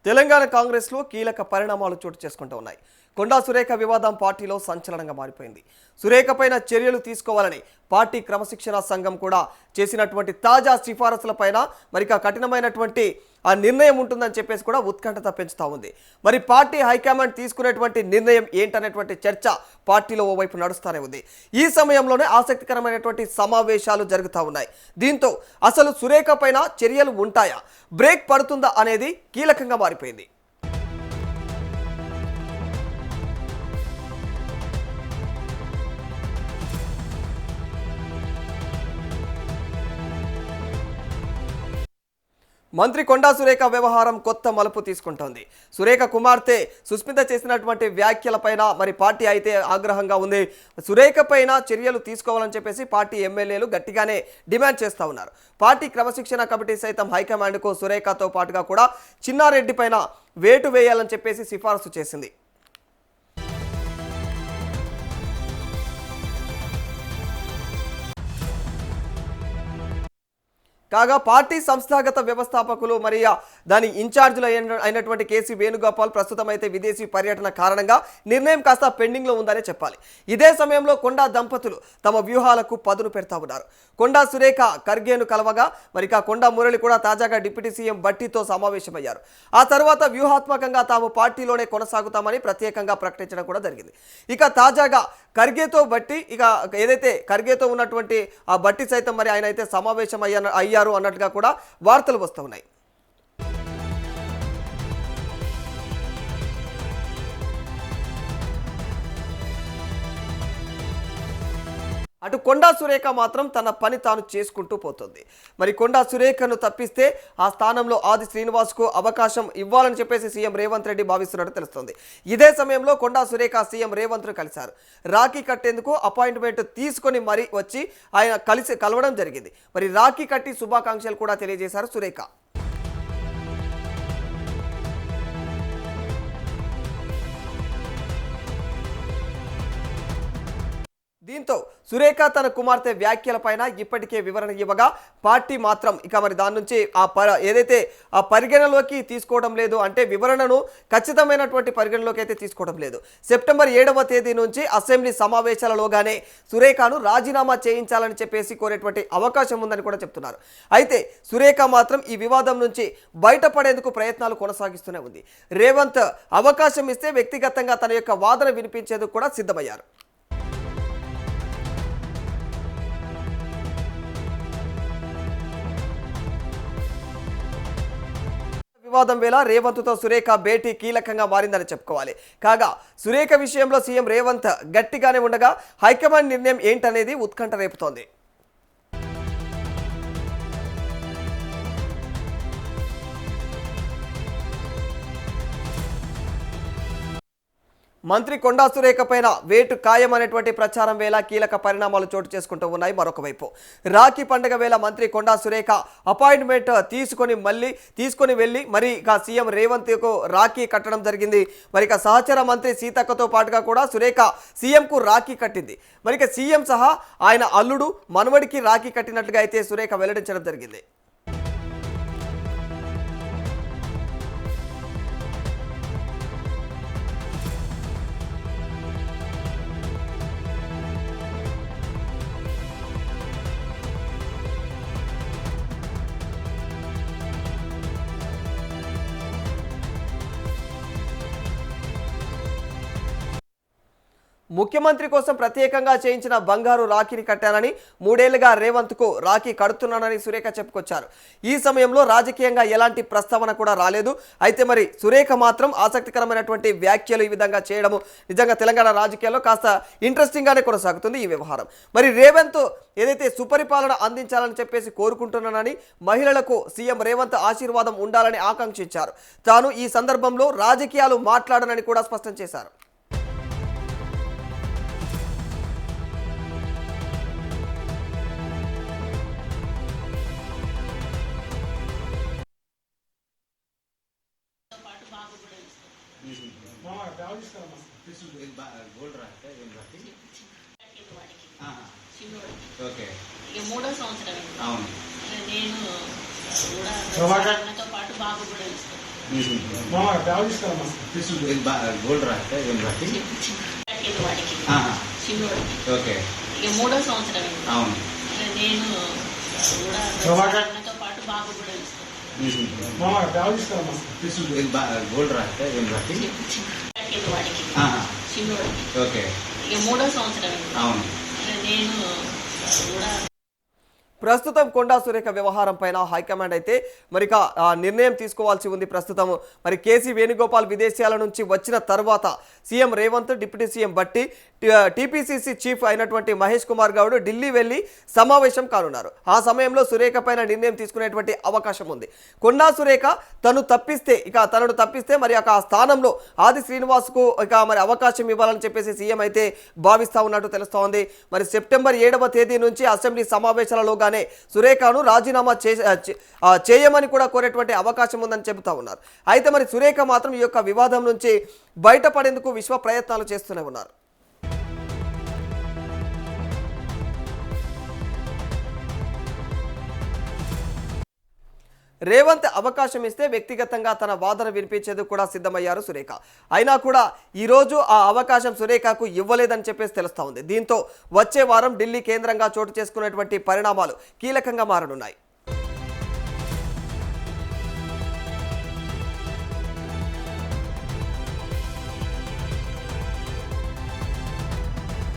తెలంగాణ కాంగ్రెస్లో కీలక పరిణామాలు చోటు చేసుకుంటూ ఉన్నాయి. కొండా సురేఖ వివాదం పార్టీలో సంచలనంగా మారిపోయింది. సురేఖ పైన చర్యలు తీసుకోవాలని పార్టీ క్రమశిక్షణ సంఘం కూడా చేసినటువంటి తాజా సిఫారసులపైన మరిక కఠినమైనటువంటి ఆ నిర్ణయం ఉంటుందని చెప్పేసి కూడా ఉత్కంఠత పెంచుతా ఉంది. మరి పార్టీ హైకమాండ్ తీసుకునేటువంటి నిర్ణయం ఏంటనేటువంటి చర్చ పార్టీలో ఓవైపు నడుస్తూనే ఉంది. ఈ సమయంలోనే ఆసక్తికరమైనటువంటి సమావేశాలు జరుగుతూ ఉన్నాయి. దీంతో అసలు సురేఖ పైన చర్యలు ఉంటాయా, బ్రేక్ పడుతుందా అనేది కీలకంగా మారిపోయింది. మంత్రి కొండా సురేఖ వ్యవహారం కొత్త మలుపు తీసుకుంటోంది. సురేఖ కుమార్తె సుస్మిత చేసినటువంటి వ్యాఖ్యలపైన మరి పార్టీ అయితే ఆగ్రహంగా ఉంది. సురేఖ పైన చర్యలు తీసుకోవాలని చెప్పేసి పార్టీ ఎమ్మెల్యేలు గట్టిగానే డిమాండ్ చేస్తూ ఉన్నారు. పార్టీ క్రమశిక్షణ కమిటీ సైతం హైకమాండ్కు సురేఖతో పాటుగా కూడా చిన్నారెడ్డి పైన వేటు వేయాలని చెప్పేసి సిఫారసు చేసింది. కాగా పార్టీ సంస్థాగత వ్యవస్థాపకులు మరి దాని ఇన్ఛార్జీలు అయినటువంటి కేసీ వేణుగోపాల్ ప్రస్తుతం అయితే విదేశీ పర్యటన కారణంగా నిర్ణయం కాస్త పెండింగ్లో ఉందనే చెప్పాలి. ఇదే సమయంలో కొండా దంపతులు తమ వ్యూహాలకు పదును పెడతా ఉన్నారు. కొండా సురేఖ ఖర్గేను కలవగా మరి కొండా మురళి కూడా తాజాగా డిప్యూటీ సీఎం భట్టితో సమావేశమయ్యారు. ఆ తర్వాత వ్యూహాత్మకంగా తాము పార్టీలోనే కొనసాగుతామని ప్రత్యేకంగా ప్రకటించడం కూడా జరిగింది. ఇక తాజాగా ఖర్గేతో బట్టి ఏదైతే ఖర్గేతో ఉన్నటువంటి ఆ భట్టి సైతం మరి ఆయన అయితే సమావేశం అయ్యారు అన్నట్టుగా కూడా వార్తలు వస్తూ ఉన్నాయి. అటు కొండా సురేఖ మాత్రం తన పని తాను చేసుకుంటూ పోతుంది. మరి కొండా సురేఖను తప్పిస్తే ఆ స్థానంలో ఆది శ్రీనివాస్కు అవకాశం ఇవ్వాలని చెప్పేసి సీఎం రేవంత్ రెడ్డి భావిస్తున్నట్టు తెలుస్తుంది. ఇదే సమయంలో కొండా సురేఖ సీఎం రేవంత్ను కలిశారు. రాఖీ కట్టేందుకు అపాయింట్మెంట్ తీసుకొని మరీ వచ్చి ఆయన కలవడం జరిగింది. మరి రాఖీ కట్టి శుభాకాంక్షలు కూడా తెలియజేశారు సురేఖ. దీంతో సురేఖ తన కుమార్తె వ్యాఖ్యలపైన ఇప్పటికే వివరణ ఇవ్వగా పార్టీ మాత్రం మరి దాని నుంచి ఏదైతే ఆ పరిగణలోకి తీసుకోవడం లేదు, అంటే వివరణను ఖచ్చితమైనటువంటి పరిగణలోకి అయితే తీసుకోవడం లేదు. సెప్టెంబర్ 7వ తేదీ నుంచి అసెంబ్లీ సమావేశాలలోగానే సురేఖను రాజీనామా చేయించాలని చెప్పేసి కోరేటువంటి అవకాశం ఉందని కూడా చెప్తున్నారు. అయితే సురేఖ మాత్రం ఈ వివాదం నుంచి బయటపడేందుకు ప్రయత్నాలు కొనసాగిస్తూనే ఉంది. రేవంత్ అవకాశం ఇస్తే వ్యక్తిగతంగా తన యొక్క వాదన వినిపించేందుకు కూడా సిద్ధమయ్యారు. వివాదం వేళ రేవంత్తో సురేఖ భేటీ కీలకంగా మారిందని చెప్పుకోవాలి. కాగా సురేఖ విషయంలో సీఎం రేవంత్ గట్టిగానే ఉండగా హైకమాండ్ నిర్ణయం ఏంటనేది ఉత్కంఠ రేపుతోంది. మంత్రి కొండా సురేఖ పైన వేటు ఖాయమనేటువంటి ప్రచారం వేళ కీలక పరిణామాలు చోటు చేసుకుంటూ ఉన్నాయి. మరొక వైపు రాఖీ పండుగ వేళ మంత్రి కొండా సురేఖ అపాయింట్మెంట్ తీసుకొని వెళ్ళి మరి సీఎం రేవంత్కు రాఖీ కట్టడం జరిగింది. మరి సహచర మంత్రి సీతక్కతో పాటుగా కూడా సురేఖ సీఎంకు రాఖీ కట్టింది. మరి సీఎం సహా ఆయన అల్లుడు మనవడికి రాఖీ కట్టినట్లుగా అయితే సురేఖ వెల్లడించడం జరిగింది. ముఖ్యమంత్రి కోసం ప్రత్యేకంగా చేయించిన బంగారు రాఖీని కట్టానని 3 ఏళ్లుగా రేవంత్కు రాఖీ కడుతున్నానని సురేఖ చెప్పుకొచ్చారు. ఈ సమయంలో రాజకీయంగా ఎలాంటి ప్రస్తావన కూడా రాలేదు. అయితే మరి సురేఖ మాత్రం ఆసక్తికరమైనటువంటి వ్యాఖ్యలు ఈ విధంగా చేయడము నిజంగా తెలంగాణ రాజకీయాల్లో కాస్త ఇంట్రెస్టింగ్ గానే కొనసాగుతుంది ఈ వ్యవహారం. మరి రేవంత్ ఏదైతే సుపరిపాలన అందించాలని చెప్పేసి కోరుకుంటున్నానని, మహిళలకు సీఎం రేవంత్ ఆశీర్వాదం ఉండాలని ఆకాంక్షించారు. తాను ఈ సందర్భంలో రాజకీయాలు మాట్లాడనని కూడా స్పష్టం చేశారు. మూడో సంవత్సరం నేను కూడా పాటు బాబు కూడా ఇస్తాను. గోల్డ్ రాస్తే ఏం రాసి కట్టేది వాడికి ఆహా. చిన్నోడికి ఓకే ఇక 3వ సంవత్సరం అవును నేను కూడా అన్నతో పాటు బాబు కూడా ఇస్తాను గోల్డ్ రాస్తే ఏం రాసి కట్టేది వాడికి ఆహా. చిన్నోడికి ఓకే ఇక 3వ సంవత్సరం అవును నేను కూడా ప్రస్తుతం కొండా సురేఖ వ్యవహారం పైన హైకమాండ్ అయితే మరిక నిర్ణయం తీసుకోవాల్సి ఉంది. ప్రస్తుతం మరి కేసీ వేణుగోపాల్ విదేశాల నుంచి వచ్చిన తర్వాత సీఎం రేవంత్, డిప్యూటీ సీఎం బట్టి, టీపీసీసీ చీఫ్ అయినటువంటి మహేష్ కుమార్ గౌడ్ ఢిల్లీ వెళ్లి సమావేశం కానున్నారు. ఆ సమయంలో సురేఖ పైన నిర్ణయం తీసుకునేటువంటి అవకాశం ఉంది. కొండా సురేఖ తనను తప్పిస్తే మరి ఆ స్థానంలో ఆది శ్రీనివాస్కు మరి అవకాశం ఇవ్వాలని చెప్పేసి సీఎం అయితే భావిస్తా ఉన్నట్టు తెలుస్తోంది. మరి సెప్టెంబర్ 7వ తేదీ నుంచి అసెంబ్లీ సమావేశాలలో సురేఖను రాజీనామా చేయమని కూడా కోరేటువంటి అవకాశం ఉందని చెబుతా ఉన్నారు. అయితే మరి సురేఖ మాత్రం ఈ యొక్క వివాదం నుంచి బయటపడేందుకు విశ్వ ప్రయత్నాలు చేస్తూనే ఉన్నారు. రేవంత్ అవకాశం ఇస్తే వ్యక్తిగతంగా తన వాదన వినిపించేందుకు కూడా సిద్ధమయ్యారు సురేఖ. అయినా కూడా ఈరోజు ఆ అవకాశం సురేఖకు ఇవ్వలేదని చెప్పేసి తెలుస్తా ఉంది. దీంతో వచ్చే వారం ఢిల్లీ కేంద్రంగా చోటు చేసుకునేటువంటి పరిణామాలు కీలకంగా మారనున్నాయి.